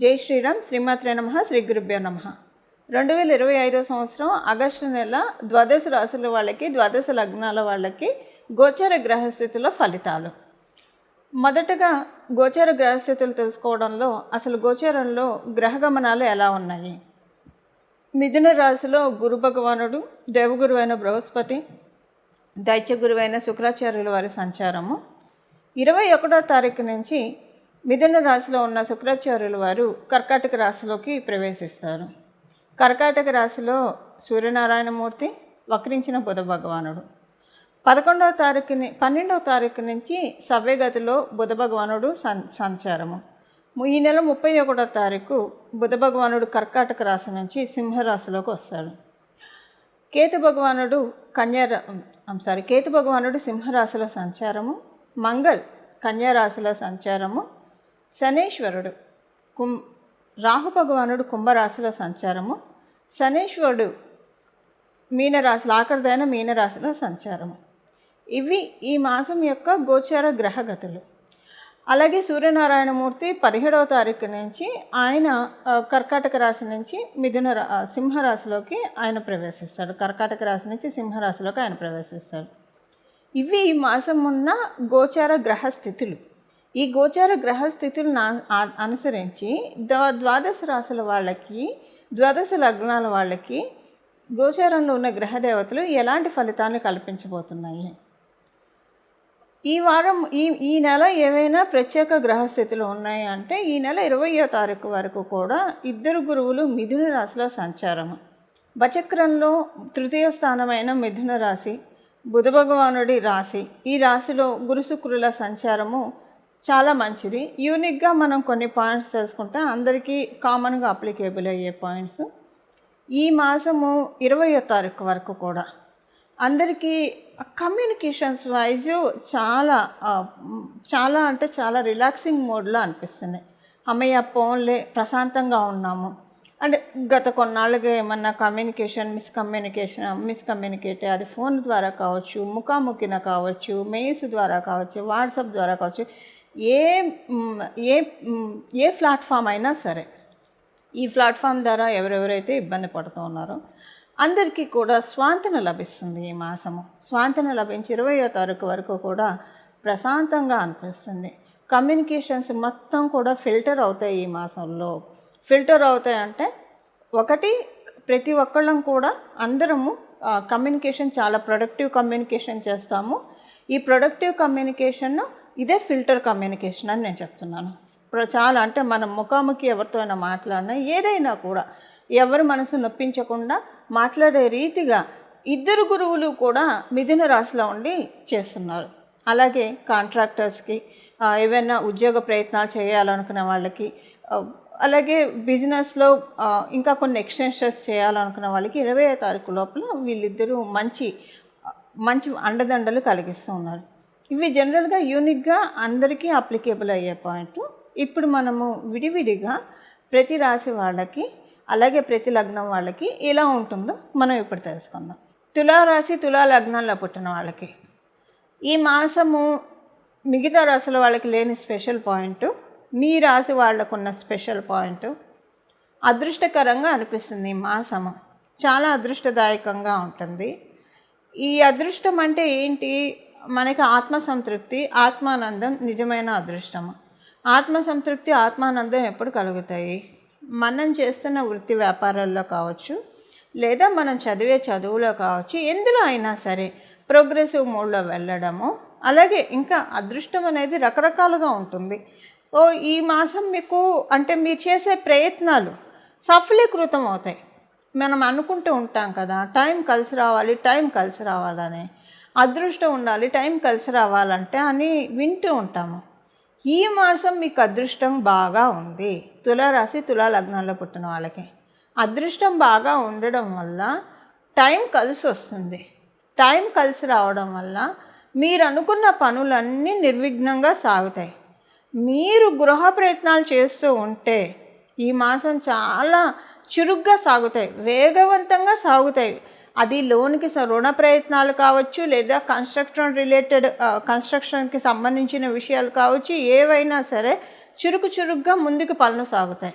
జై శ్రీరామ్. శ్రీమాత్రే నమః. శ్రీ గురుభ్యో నమః. 2025 సంవత్సరం ఆగస్టు నెల ద్వాదశ రాశుల వాళ్ళకి, ద్వాదశ లగ్నాల వాళ్ళకి గోచర గ్రహస్థితుల ఫలితాలు. మొదటగా గోచర గ్రహస్థితులు తెలుసుకోవడంలో అసలు గోచరంలో గ్రహగమనాలు ఎలా ఉన్నాయి. మిథున రాశిలో గురు భగవానుడు, దేవగురువైన బృహస్పతి, దైత్య గురువైన శుక్రాచార్యుల వారి సంచారము. 21వ తారీఖు నుంచి మిథున రాశిలో ఉన్న శుక్రాచార్యుల వారు కర్కాటక రాశిలోకి ప్రవేశిస్తారు. కర్కాటక రాశిలో సూర్యనారాయణమూర్తి, వక్రించిన బుధ భగవానుడు. 12వ తారీఖు నుంచి సవ్యగతిలో బుధ భగవానుడు సంచారము. ఈ నెల 31వ తారీఖు బుధ భగవానుడు కర్కాటక రాశి నుంచి సింహరాశిలోకి వస్తాడు. కేతు భగవానుడు సింహరాశిలో సంచారము. మంగళ్ కన్యారాశిలో సంచారము. శనేశ్వరుడు రాహు భగవానుడు కుంభరాశిలో సంచారము. శనేశ్వరుడు మీనరాశిలో ఆఖరిదైన మీనరాశిలో సంచారము. ఇవి ఈ మాసం యొక్క గోచార గ్రహగతులు. అలాగే సూర్యనారాయణమూర్తి 17వ తారీఖు నుంచి ఆయన కర్కాటక రాశి నుంచి సింహరాశిలోకి ఆయన ప్రవేశిస్తాడు. కర్కాటక రాశి నుంచి సింహరాశిలోకి ఆయన ప్రవేశిస్తాడు. ఇవి ఈ మాసం ఉన్న గోచార గ్రహస్థితులు. ఈ గోచార గ్రహస్థితులను అనుసరించి ద్వాదశ రాశుల వాళ్ళకి, ద్వాదశ లగ్నాల వాళ్ళకి గోచారంలో ఉన్న గ్రహదేవతలు ఎలాంటి ఫలితాన్ని కల్పించబోతున్నాయి. ఈ వారం ఈ నెల ఏవైనా ప్రత్యేక గ్రహస్థితులు ఉన్నాయి అంటే ఈ నెల 20వ తారీఖు వరకు కూడా 2 గురువులు మిథున రాశిలో సంచారము. వచక్రంలో 3వ స్థానమైన మిథున రాశి బుధ భగవానుడి రాశి. ఈ రాశిలో గురు శుక్రుల సంచారము చాలా మంచిది. యూనిక్గా మనం కొన్ని పాయింట్స్ తెలుసుకుంటే అందరికీ కామన్గా అప్లికేబుల్ అయ్యే పాయింట్స్. ఈ మాసము 20వ తారీఖు వరకు కూడా అందరికీ కమ్యూనికేషన్స్ వైజ్ చాలా రిలాక్సింగ్ మోడ్లో అనిపిస్తుంది. అమ్మయ్య పోన్లే ప్రశాంతంగా ఉన్నాము అంటే గత కొన్నాళ్ళుగా ఏమన్నా మిస్కమ్యూనికేట్ అది ఫోన్ ద్వారా కావచ్చు, ముఖాముఖిన కావచ్చు, మెయిల్స్ ద్వారా కావచ్చు, వాట్సాప్ ద్వారా కావచ్చు, ఏ ప్లాట్ఫామ్ అయినా సరే ఈ ప్లాట్ఫామ్ ద్వారా ఎవరెవరైతే ఇబ్బంది పడుతూ ఉన్నారో అందరికీ కూడా స్వాంతన లభిస్తుంది. ఈ మాసము స్వాంతన లభించి 20వ తారీఖు వరకు కూడా ప్రశాంతంగా అనిపిస్తుంది. కమ్యూనికేషన్స్ మొత్తం కూడా ఫిల్టర్ అవుతాయి. ఈ మాసంలో ఫిల్టర్ అవుతాయి అంటే ఒకటి, ప్రతి ఒక్కళ్ళం కూడా అందరము కమ్యూనికేషన్ చాలా ప్రొడక్టివ్ కమ్యూనికేషన్ చేస్తాము. ఈ ప్రొడక్టివ్ కమ్యూనికేషన్ ఇదే ఫిల్టర్ కమ్యూనికేషన్ అని నేను చెప్తున్నాను. చాలా అంటే మనం ముఖాముఖి ఎవరితో అయినా మాట్లాడినా ఏదైనా కూడా ఎవరి మనసు నొప్పించకుండా మాట్లాడే రీతిగా 2 గురువులు కూడా మిథున రాశిలో ఉండి చేస్తున్నారు. అలాగే కాంట్రాక్టర్స్కి, ఏవైనా ఉద్యోగ ప్రయత్నాలు చేయాలనుకునే వాళ్ళకి, అలాగే బిజినెస్లో ఇంకా కొన్ని ఎక్స్టెన్షన్స్ చేయాలనుకున్న వాళ్ళకి 20వ తారీఖు లోపల వీళ్ళిద్దరూ మంచి అండదండలు కలిగిస్తూ ఉన్నారు. ఇవి జనరల్గా యూనిక్గా అందరికీ అప్లికేబుల్ అయ్యే పాయింట్. ఇప్పుడు మనము విడివిడిగా ప్రతి రాశి వాళ్ళకి అలాగే ప్రతి లగ్నం వాళ్ళకి ఎలా ఉంటుందో మనం ఇప్పుడు తెలుసుకుందాం. తులారాశి, తులా లగ్నాల్లో పుట్టిన వాళ్ళకి ఈ మాసము మిగతా రాశుల వాళ్ళకి లేని స్పెషల్ పాయింట్, మీ రాశి వాళ్ళకున్న స్పెషల్ పాయింట్. అదృష్టకరంగా అనిపిస్తుంది. ఈ మాసము చాలా అదృష్టదాయకంగా ఉంటుంది. ఈ అదృష్టం అంటే ఏంటి? మనకి ఆత్మసంతృప్తి, ఆత్మానందం నిజమైన అదృష్టము. ఆత్మసంతృప్తి, ఆత్మానందం ఎప్పుడు కలుగుతాయి? మనం చేస్తున్న వృత్తి వ్యాపారాల్లో కావచ్చు, లేదా మనం చదివే చదువులో కావచ్చు, ఎందులో అయినా సరే ప్రోగ్రెసివ్ మోడ్లో వెళ్ళడము. అలాగే ఇంకా అదృష్టం అనేది రకరకాలుగా ఉంటుంది. ఈ మాసం మీకు అంటే మీరు చేసే ప్రయత్నాలు సఫలీకృతం అవుతాయి. మనం అనుకుంటూ ఉంటాం కదా, టైం కలిసి రావాలని, అదృష్టం ఉండాలి, టైం కలిసి రావాలంటే అని వింటూ ఉంటాము. ఈ మాసం మీకు అదృష్టం బాగా ఉంది. తులారాశి, తులా లగ్నాల్లో పుట్టిన వాళ్ళకి అదృష్టం బాగా ఉండడం వల్ల టైం కలిసి వస్తుంది. టైం కలిసి రావడం వల్ల మీరు అనుకున్న పనులన్నీ నిర్విఘ్నంగా సాగుతాయి. మీరు గృహ ప్రయత్నాలు చేస్తూ ఉంటే ఈ మాసం చాలా చురుగ్గా సాగుతాయి, వేగవంతంగా సాగుతాయి. అది లోన్కి రుణ ప్రయత్నాలు కావచ్చు, లేదా కన్స్ట్రక్షన్కి సంబంధించిన విషయాలు కావచ్చు, ఏవైనా సరే చురుగ్గా ముందుకు పనులు సాగుతాయి.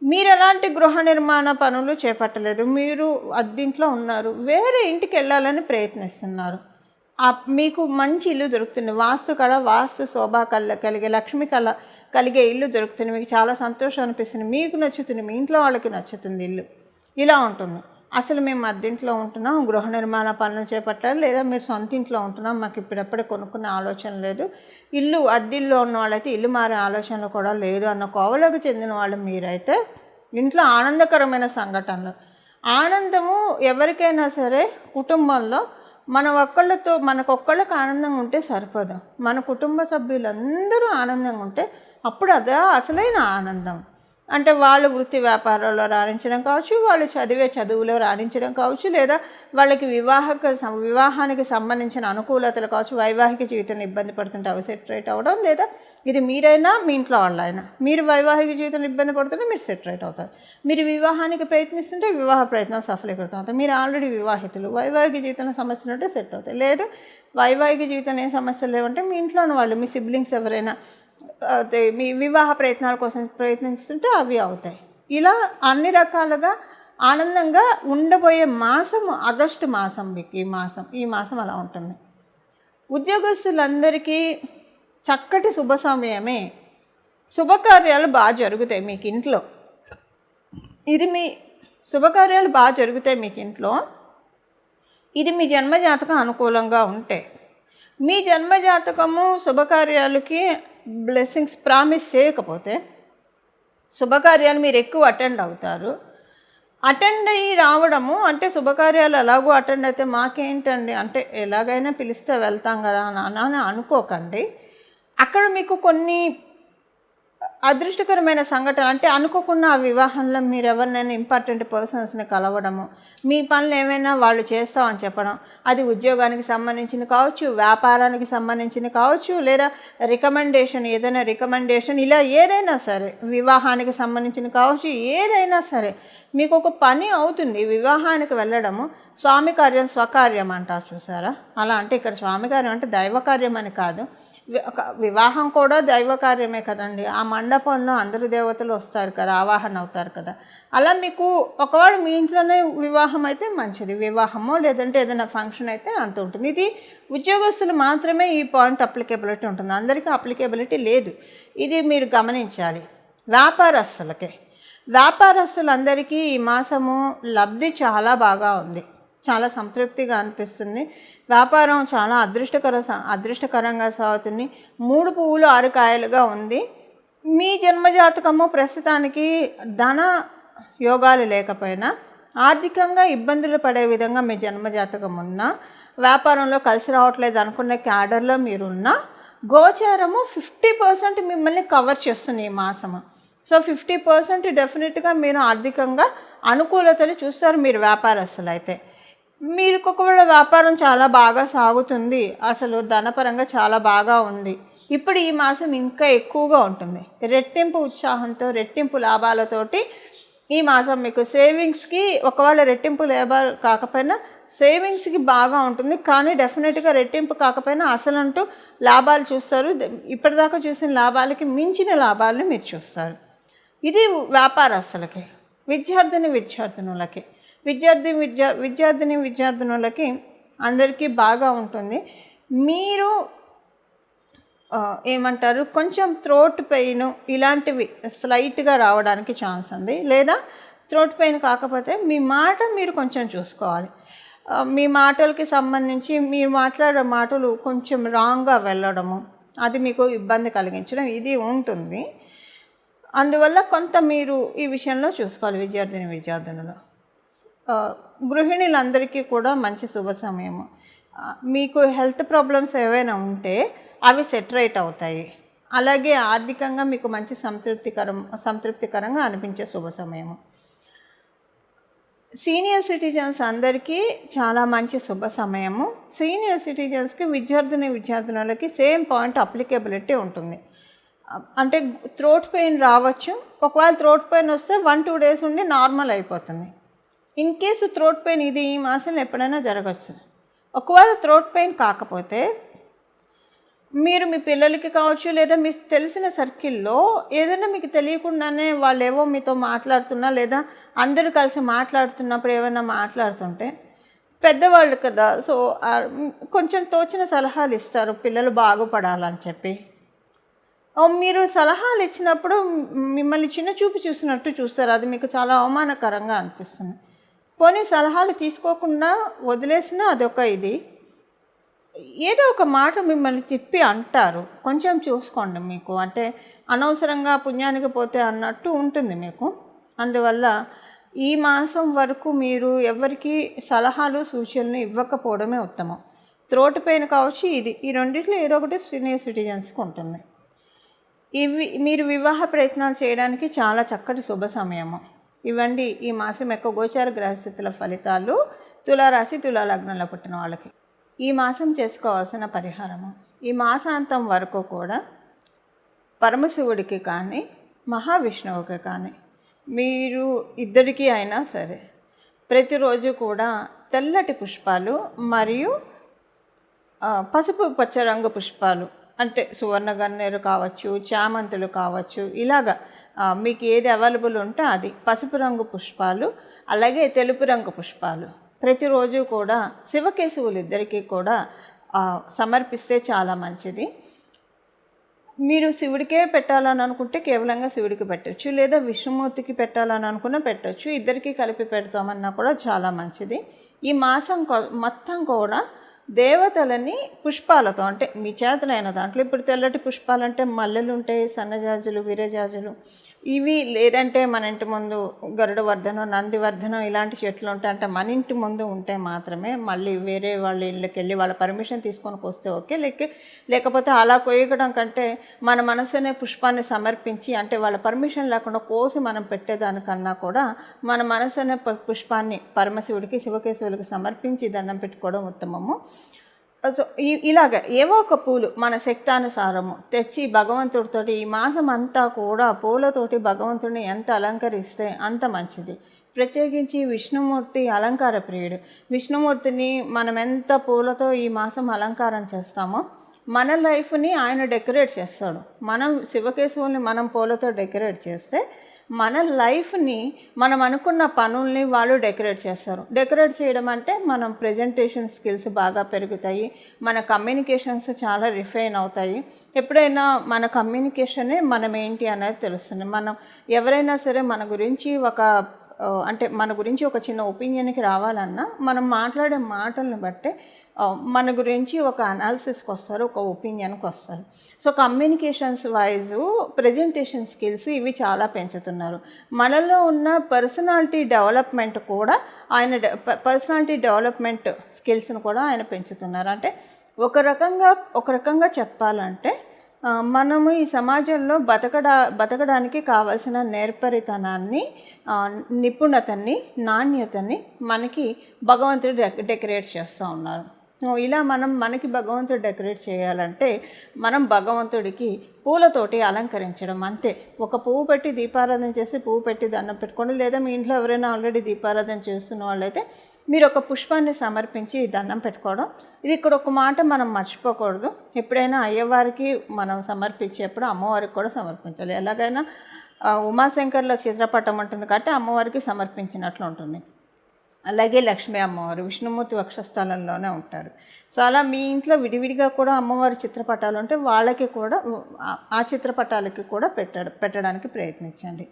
మీరు ఎలాంటి గృహ నిర్మాణ పనులు చేపట్టలేదు, మీరు అద్దీంట్లో ఉన్నారు, వేరే ఇంటికి వెళ్ళాలని ప్రయత్నిస్తున్నారు. మీకు మంచి ఇల్లు దొరుకుతుంది, వాస్తు శోభ కలిగే లక్ష్మి కలిగే ఇల్లు దొరుకుతుంది, మీకు చాలా సంతోషం అనిపిస్తుంది, మీకు నచ్చుతుంది, మీ ఇంట్లో వాళ్ళకి నచ్చుతుంది ఇల్లు, ఇలా ఉంటుంది. అసలు మేము అద్దెంట్లో ఉంటున్నాం, గృహ నిర్మాణ పనులు చేపట్టాలి, లేదా మీరు సొంత ఇంట్లో ఉంటున్నాం, మాకు ఇప్పుడప్పుడే కొనుక్కునే ఆలోచన లేదు, అద్దెల్లో ఉన్న వాళ్ళైతే ఇల్లు మారే ఆలోచనలు కూడా లేదు అన్న కోవలకు చెందిన వాళ్ళు మీరైతే ఇంట్లో ఆనందకరమైన సంఘటనలు. ఆనందము ఎవరికైనా సరే కుటుంబంలో మనకొక్కళ్ళకి ఆనందంగా ఉంటే సరిపోదు, మన కుటుంబ సభ్యులందరూ ఆనందంగా ఉంటే అప్పుడు అదే అసలైన ఆనందం. అంటే వాళ్ళు వృత్తి వ్యాపారాల్లో రాణించడం కావచ్చు, వాళ్ళు చదివే చదువులో రాణించడం కావచ్చు, లేదా వాళ్ళకి వివాహానికి సంబంధించిన అనుకూలతలు కావచ్చు, వైవాహిక జీవితంలో ఇబ్బంది పడుతుంటే అవి సెటరేట్ అవ్వడం, లేదా ఇది మీరైనా మీ ఇంట్లో వాళ్ళైనా మీరు వైవాహిక జీవితంలో ఇబ్బంది పడుతుంటే మీరు సెటరేట్ అవుతారు, మీరు వివాహానికి ప్రయత్నిస్తుంటే వివాహ ప్రయత్నం సఫలీకృతం అవుతాయి, మీరు ఆల్రెడీ వివాహితులు వైవాహిక జీవితంలో సమస్యలు ఉంటే సెట్ అవుతాయి, లేదు వైవాహిక జీవితంలో ఏ సమస్యలు లేవంటే మీ ఇంట్లోని వాళ్ళు మీ సిబ్లింగ్స్ ఎవరైనా మీ వివాహ ప్రయత్నాల కోసం ప్రయత్నిస్తుంటే అవి అవుతాయి. ఇలా అన్ని రకాలుగా ఆనందంగా ఉండబోయే మాసం ఆగస్టు మాసం. మీకు ఈ మాసం అలా ఉంటుంది. ఉద్యోగస్తులందరికీ చక్కటి శుభ సమయమే, శుభకార్యాలు బాగా జరుగుతాయి మీకు ఇంట్లో. శుభకార్యాలు బాగా జరుగుతాయి మీకు ఇంట్లో. ఇది మీ జన్మజాతకం అనుకూలంగా ఉంటే, మీ జన్మజాతకము శుభకార్యాలకి బ్లెస్సింగ్స్ ప్రామిస్ చేయకపోతే శుభకార్యాలు మీరు ఎక్కువ అటెండ్ అవుతారు. అటెండ్ అయ్యి రావడము అంటే శుభకార్యాలు ఎలాగో అటెండ్ అయితే మాకేంటండి అంటే ఎలాగైనా పిలిస్తే వెళ్తాం కదా అని అనుకోకండి. అక్కడ మీకు కొన్ని అదృష్టకరమైన సంఘటన అంటే అనుకోకుండా ఆ వివాహంలో మీరు ఎవరినైనా ఇంపార్టెంట్ పర్సన్స్ని కలవడము, మీ పనులు ఏమైనా వాళ్ళు చేస్తామని చెప్పడం, అది ఉద్యోగానికి సంబంధించింది కావచ్చు, వ్యాపారానికి సంబంధించింది కావచ్చు, లేదా ఏదైనా రికమెండేషన్ ఇలా ఏదైనా సరే, వివాహానికి సంబంధించింది కావచ్చు, ఏదైనా సరే మీకు ఒక పని అవుతుంది. వివాహానికి వెళ్ళడము స్వామి కార్యం స్వకార్యం అంటారు చూసారా, అలా అంటే ఇక్కడ స్వామి కార్యం అంటే దైవకార్యం అని కాదు, వివాహం కూడా దైవకార్యమే కదండి. ఆ మండపంలో అందరు దేవతలు వస్తారు కదా, ఆవాహన అవుతారు కదా. అలా మీకు ఒకవేళ మీ ఇంట్లోనే వివాహం అయితే మంచిది, వివాహమో లేదంటే ఏదైనా ఫంక్షన్ అయితే అంత ఉంటుంది. ఇది ఉద్యోగస్తులు మాత్రమే ఈ పాయింట్ అప్లికేబిలిటీ ఉంటుంది, అందరికీ అప్లికేబిలిటీ లేదు, ఇది మీరు గమనించాలి. వ్యాపారస్తులందరికీ ఈ మాసము లబ్ధి చాలా బాగా ఉంది, చాలా సంతృప్తిగా అనిపిస్తుంది. వ్యాపారం చాలా అదృష్టకరంగా సాగుతుంది. 3 పువ్వులు 6 కాయలుగా ఉంది. మీ జన్మజాతకము ప్రస్తుతానికి ధన యోగాలు లేకపోయినా ఆర్థికంగా ఇబ్బందులు పడే విధంగా మీ జన్మజాతకం ఉన్నా, వ్యాపారంలో కలిసి రావట్లేదు అనుకునే క్యాడర్లో మీరున్నా, గోచారము 50% మిమ్మల్ని కవర్ చేస్తుంది ఈ మాసము. సో 50% డెఫినెట్గా మీరు ఆర్థికంగా అనుకూలతలు చూస్తారు. మీరు వ్యాపారస్తులు అయితే మీరు ఒకవేళ వ్యాపారం చాలా బాగా సాగుతుంది, అసలు ధనపరంగా చాలా బాగా ఉంది, ఇప్పుడు ఈ మాసం ఇంకా ఎక్కువగా ఉంటుంది. రెట్టింపు ఉత్సాహంతో, రెట్టింపు లాభాలతోటి ఈ మాసం మీకు సేవింగ్స్కి ఒకవేళ రెట్టింపు లాభాలు కాకపోయినా సేవింగ్స్కి బాగా ఉంటుంది. కానీ డెఫినెట్గా రెట్టింపు కాకపోయినా అసలంటూ లాభాలు చూస్తారు. ఇప్పటిదాకా చూసిన లాభాలకి మించిన లాభాలని మీరు చూస్తారు. ఇది వ్యాపారస్తులకి. విద్యార్థినులకి అందరికీ బాగా ఉంటుంది. మీరు ఏమంటారు కొంచెం థ్రోట్ పెయిన్ ఇలాంటివి స్లైట్గా రావడానికి ఛాన్స్ ఉంది, లేదా థ్రోట్ పెయిన్ కాకపోతే మీ మాట మీరు కొంచెం చూసుకోవాలి. మీ మాటలకి సంబంధించి మీరు మాట్లాడే మాటలు కొంచెం రాంగ్గా వెళ్ళడము, అది మీకు ఇబ్బంది కలిగించడం ఇది ఉంటుంది. అందువల్ల కొంత మీరు ఈ విషయంలో చూసుకోవాలి. విద్యార్థినులు గృహిణులందరికీ కూడా మంచి శుభ సమయము. మీకు హెల్త్ ప్రాబ్లమ్స్ ఏవైనా ఉంటే అవి సెటరేట్ అవుతాయి. అలాగే ఆర్థికంగా మీకు మంచి సంతృప్తికరంగా అనిపించే శుభ సమయము. సీనియర్ సిటిజన్స్ అందరికీ చాలా మంచి శుభ సమయము. సీనియర్ సిటిజన్స్కి విద్యార్థినులకి సేమ్ పాయింట్ అప్లికేబిలిటీ ఉంటుంది. అంటే థ్రోట్ పెయిన్ రావచ్చు. ఒకవేళ థ్రోట్ పెయిన్ వస్తే 1-2 days ఉండి నార్మల్ అయిపోతుంది. ఇన్ కేసు థ్రోట్ పెయిన్ ఇది ఈ మాసంలో ఎప్పుడైనా జరగచ్చు. ఒకవేళ థ్రోట్ పెయిన్ కాకపోతే మీరు మీ పిల్లలకి కావచ్చు, లేదా మీకు తెలిసిన సర్కిల్లో ఏదైనా మీకు తెలియకుండానే వాళ్ళు ఏవో మీతో మాట్లాడుతున్నా, లేదా అందరూ కలిసి మాట్లాడుతున్నప్పుడు ఏమైనా మాట్లాడుతుంటే పెద్దవాళ్ళు కదా, సో కొంచెం తోచిన సలహాలు ఇస్తారు పిల్లలు బాగుపడాలని చెప్పి. మీరు సలహాలు ఇచ్చినప్పుడు మిమ్మల్ని చిన్న చూపు చూసినట్టు చూస్తారు. అది మీకు చాలా అవమానకరంగా అనిపిస్తుంది. పోనీ సలహాలు తీసుకోకుండా వదిలేసినా అదొక ఇది. ఏదో ఒక మాట మిమ్మల్ని తిప్పి అంటారు, కొంచెం చూసుకోండి. మీకు అంటే అనవసరంగా పుణ్యానికి పోతే అన్నట్టు ఉంటుంది మీకు. అందువల్ల ఈ మాసం వరకు మీరు ఎవరికి సలహాలు సూచనలు ఇవ్వకపోవడమే ఉత్తమం. త్రోట్ పెయిన్ కావచ్చు, ఈ రెండిట్లో ఏదో ఒకటి సీనియర్ సిటిజన్స్కి ఉంటుంది. మీరు వివాహ ప్రయత్నాలు చేయడానికి చాలా చక్కటి శుభ సమయము. ఇవ్వండి ఈ మాసం యొక్క గోచార గ్రహస్థితుల ఫలితాలు తులారాశి తులాలగ్నంలో పుట్టిన వాళ్ళకి. ఈ మాసం చేసుకోవాల్సిన పరిహారము, ఈ మాసాంతం వరకు కూడా పరమశివుడికి కానీ మహావిష్ణువుకి కానీ మీరు ఇద్దరికీ అయినా సరే ప్రతిరోజు కూడా తెల్లటి పుష్పాలు మరియు పసుపు పచ్చ రంగు పుష్పాలు, అంటే సువర్ణ గన్నేరు కావచ్చు, చామంతులు కావచ్చు, ఇలాగా మీకు ఏది అవైలబుల్ ఉంటే అది పసుపు రంగు పుష్పాలు, అలాగే తెలుపు రంగు పుష్పాలు ప్రతిరోజు కూడా శివకేశవులు ఇద్దరికీ కూడా సమర్పిస్తే చాలా మంచిది. మీరు శివుడికే పెట్టాలని అనుకుంటే కేవలంగా శివుడికి పెట్టచ్చు, లేదా విష్ణుమూర్తికి పెట్టాలని అనుకున్నా పెట్టచ్చు. ఇద్దరికీ కలిపి పెడతామన్నా కూడా చాలా మంచిది. ఈ మాసం మొత్తం కూడా దేవతలని పుష్పాలతో, అంటే మీ చేతలైన దాంట్లో, ఇప్పుడు తెల్లటి పుష్పాలంటే మల్లెలు ఉంటాయి, సన్నజాజులు, విరజాజులు, ఇవి, లేదంటే మన ఇంటి ముందు గరుడవర్ధనం, నందివర్ధనం ఇలాంటి చెట్లు ఉంటాయి. అంటే మన ఇంటి ముందు ఉంటే మాత్రమే, మళ్ళీ వేరే వాళ్ళ ఇళ్ళకి వెళ్ళి వాళ్ళ పర్మిషన్ తీసుకొని వస్తే ఓకే. లేకపోతే అలా కోయడం కంటే మన మనసునే పుష్పాన్ని సమర్పించి, అంటే వాళ్ళ పర్మిషన్ లేకుండా కోసి మనం పెట్టేదానికన్నా కూడా మన మనసునే పుష్పాన్ని పరమశివుడికి శివకేశవులకి సమర్పించి దండం పెట్టుకోవడం ఉత్తమము. సో ఇలాగ ఏవో ఒక పూలు మన శక్తానుసారము తెచ్చి భగవంతుడితోటి ఈ మాసం అంతా కూడా పూలతోటి భగవంతుడిని ఎంత అలంకరిస్తే అంత మంచిది. ప్రత్యేకించి విష్ణుమూర్తి అలంకార ప్రియుడు. విష్ణుమూర్తిని మనం ఎంత పూలతో ఈ మాసం అలంకారం చేస్తామో మన లైఫ్ని ఆయన డెకరేట్ చేస్తాడు. మనం శివకేశవుల్ని మనం పూలతో డెకరేట్ చేస్తే మన లైఫ్ని, మనం అనుకున్న పనుల్ని వాళ్ళు డెకరేట్ చేస్తారు. డెకరేట్ చేయడం అంటే మనం ప్రజెంటేషన్ స్కిల్స్ బాగా పెరుగుతాయి, మన కమ్యూనికేషన్స్ చాలా రిఫైన్ అవుతాయి. ఎప్పుడైనా మన కమ్యూనికేషనే మనం ఏంటి అనేది తెలుస్తుంది. మనం ఎవరైనా సరే మన గురించి మన గురించి ఒక చిన్న ఒపీనియన్కి రావాలన్నా మనం మాట్లాడే మాటలను బట్టే మన గురించి ఒక అనాలిసిస్కి వస్తారు, ఒక ఒపీనియన్కి వస్తారు. So communications wise presentation skills ఇవి చాలా పెంచుతున్నారు. మనలో ఉన్న పర్సనాలిటీ డెవలప్మెంట్ కూడా పర్సనాలిటీ డెవలప్మెంట్ స్కిల్స్ని కూడా ఆయన పెంచుతున్నారు. అంటే ఒక రకంగా చెప్పాలంటే మనము ఈ సమాజంలో బతకడానికి కావాల్సిన నేర్పరితనాన్ని, నిపుణతని, నాణ్యతని మనకి భగవంతుడు డెకరేట్ చేస్తూ ఉన్నారు. ఇలా మనకి భగవంతుడు డెకరేట్ చేయాలంటే మనం భగవంతుడికి పూలతోటి అలంకరించడం అంతే. ఒక పువ్వు పెట్టి దీపారాధన చేసి పువ్వు పెట్టి దండం పెట్టుకోండి, లేదా మీ ఇంట్లో ఎవరైనా ఆల్రెడీ దీపారాధన చేస్తున్న వాళ్ళైతే మీరు ఒక పుష్పాన్ని సమర్పించి దండం పెట్టుకోవడం. ఇది ఇక్కడ ఒక మాట మనం మర్చిపోకూడదు. ఎప్పుడైనా అయ్యవారికి మనం సమర్పించేప్పుడు అమ్మవారికి కూడా సమర్పించాలి. ఎలాగైనా ఉమాశంకర్ల చిత్రపటం ఉంటుంది కాబట్టి అమ్మవారికి సమర్పించినట్లు ఉంటుంది. అలాగే లక్ష్మీ అమ్మవారు విష్ణుమూర్తి వక్షస్థలంలోనే ఉంటారు. సో అలా మీ ఇంట్లో విడివిడిగా కూడా అమ్మవారి చిత్రపటాలు ఉంటే వాళ్ళకి కూడా ఆ చిత్రపటాలకి కూడా పెట్టడానికి ప్రయత్నించండి.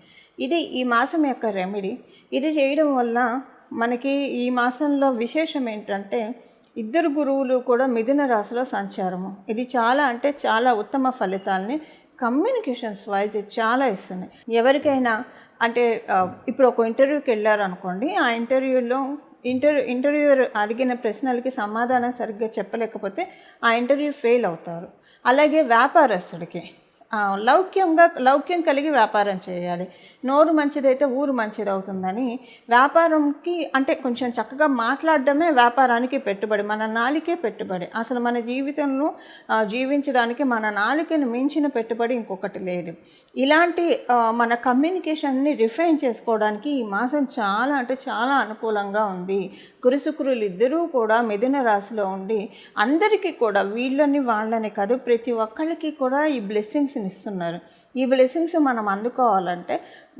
ఇది ఈ మాసం యొక్క రెమెడీ. ఇది చేయడం వల్ల మనకి ఈ మాసంలో విశేషం ఏంటంటే ఇద్దరు గురువులు కూడా మిథున రాశిలో సంచారము. ఇది చాలా ఉత్తమ ఫలితాలని కమ్యూనికేషన్స్ వైజ్ చాలా ఇస్తుంది. ఎవరికైనా అంటే ఇప్పుడు ఒక ఇంటర్వ్యూకి వెళ్ళారనుకోండి, ఆ ఇంటర్వ్యూయర్ అడిగిన ప్రశ్నలకి సమాధానం సరిగ్గా చెప్పలేకపోతే ఆ ఇంటర్వ్యూ ఫెయిల్ అవుతారు. అలాగే వ్యాపారస్తుడికి లౌక్యం కలిగి వ్యాపారం చేయాలి. నోరు మంచిదైతే ఊరు మంచిదవుతుందని వ్యాపారంకి అంటే కొంచెం చక్కగా మాట్లాడడమే వ్యాపారానికి పెట్టుబడి. మన నాలికే పెట్టుబడి. అసలు మన జీవితంలో జీవించడానికి మన నాలికను మించిన పెట్టుబడి ఇంకొకటి లేదు. ఇలాంటి మన కమ్యూనికేషన్ని రిఫైన్ చేసుకోవడానికి ఈ మాసం చాలా అంటే చాలా అనుకూలంగా ఉంది. గురుశుక్రులు ఇద్దరూ కూడా మిథున రాశిలో ఉండి అందరికీ కూడా వీళ్ళని వాళ్ళని కాదు ప్రతి ఒక్కళ్ళకి కూడా ఈ బ్లెస్సింగ్స్ని ఇస్తున్నారు. ఈ బ్లెస్సింగ్స్ మనం అందుకోవాలంటే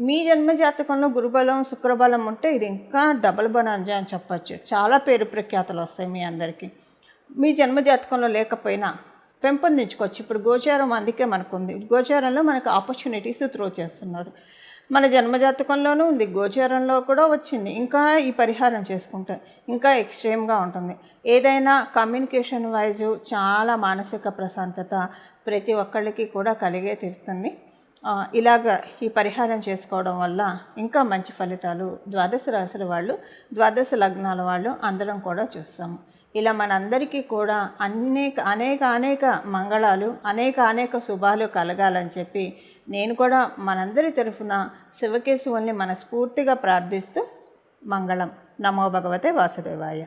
మీ జన్మజాతకంలో గురుబలం శుక్రబలం ఉంటే ఇది ఇంకా డబల్ బనాంజా అని చెప్పచ్చు. చాలా పేరు ప్రఖ్యాతలు వస్తాయి మీ అందరికీ. మీ జన్మజాతకంలో లేకపోయినా పెంపొందించుకోవచ్చు. ఇప్పుడు గోచారం అందుకే మనకు ఉంది. గోచారంలో మనకు ఆపర్చునిటీస్ త్రో చేస్తున్నారు. మన జన్మజాతకంలోనూ ఉంది, గోచారంలో కూడా వచ్చింది. ఇంకా ఈ పరిహారం చేసుకుంటే ఇంకా ఎక్స్ట్రీమ్గా ఉంటుంది. ఏదైనా కమ్యూనికేషన్ వైజు చాలా మానసిక ప్రశాంతత ప్రతి ఒక్కళ్ళకి కూడా కలిగే తీరుతుంది. ఇలాగ ఈ పరిహారం చేసుకోవడం వల్ల ఇంకా మంచి ఫలితాలు ద్వాదశ రాశుల వాళ్ళు, ద్వాదశ లగ్నాల వాళ్ళు అందరం కూడా చూస్తాము. ఇలా మనందరికీ కూడా అనేక మంగళాలు అనేక శుభాలు కలగాలని చెప్పి నేను కూడా మనందరి తరఫున శివకేశవుల్ని మనస్ఫూర్తిగా ప్రార్థిస్తూ మంగళం. నమో భగవతే వాసుదేవాయ.